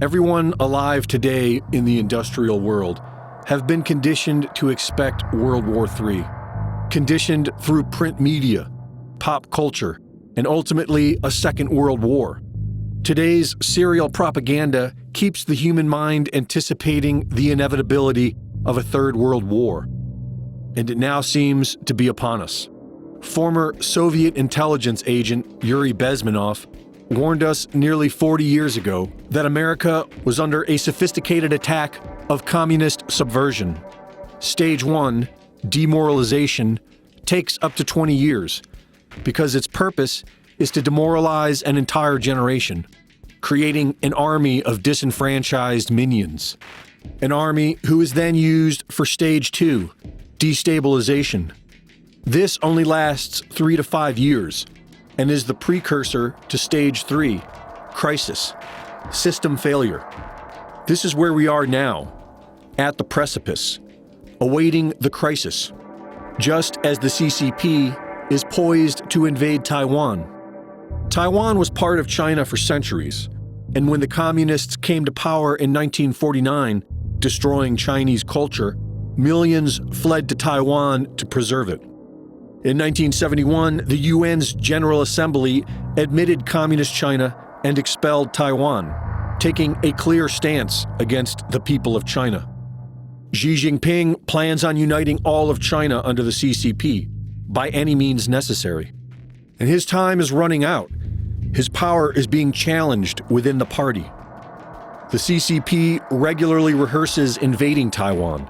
Everyone alive today in the industrial world have been conditioned to expect World War III, conditioned through print media, pop culture, and ultimately a Second World War. Today's serial propaganda keeps the human mind anticipating the inevitability of a Third World War, and it now seems to be upon us. Former Soviet intelligence agent Yuri Bezmenov warned us nearly 40 years ago that America was under a sophisticated attack of communist subversion. Stage 1, demoralization, takes up to 20 years because its purpose is to demoralize an entire generation, creating an army of disenfranchised minions. An army who is then used for Stage 2, destabilization. This only lasts 3 to 5 years and is the precursor to Stage 3, crisis, system failure. This is where we are now, at the precipice, awaiting the crisis, just as the CCP is poised to invade Taiwan. Taiwan was part of China for centuries, and when the communists came to power in 1949, destroying Chinese culture, millions fled to Taiwan to preserve it. In 1971, the UN's General Assembly admitted Communist China and expelled Taiwan, taking a clear stance against the people of China. Xi Jinping plans on uniting all of China under the CCP by any means necessary. And his time is running out. His power is being challenged within the party. The CCP regularly rehearses invading Taiwan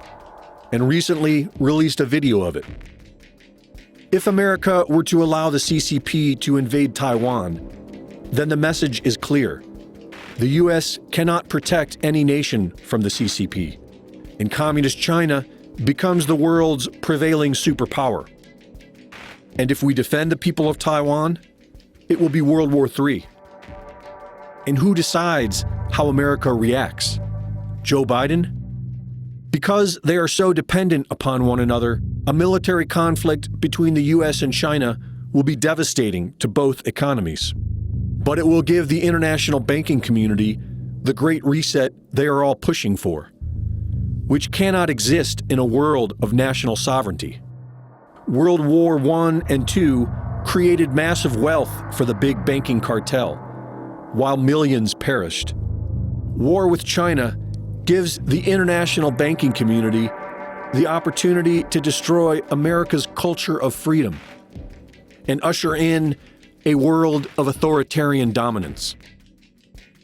and recently released a video of it. If America were to allow the CCP to invade Taiwan, then the message is clear. The US cannot protect any nation from the CCP, and Communist China becomes the world's prevailing superpower. And if we defend the people of Taiwan, it will be World War III. And who decides how America reacts? Joe Biden? Because they are so dependent upon one another, a military conflict between the US and China will be devastating to both economies. But it will give the international banking community the great reset they are all pushing for, which cannot exist in a world of national sovereignty. World War I and II created massive wealth for the big banking cartel, while millions perished. War with China gives the international banking community the opportunity to destroy America's culture of freedom and usher in a world of authoritarian dominance.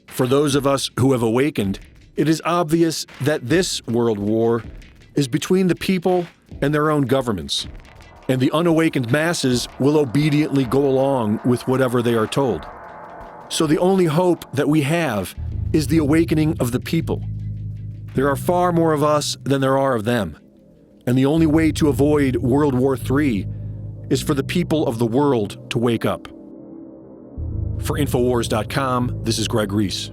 For those of us who have awakened, it is obvious that this world war is between the people and their own governments, and the unawakened masses will obediently go along with whatever they are told. So the only hope that we have is the awakening of the people. There are far more of us than there are of them, and the only way to avoid World War III is for the people of the world to wake up. For Infowars.com, this is Greg Reese.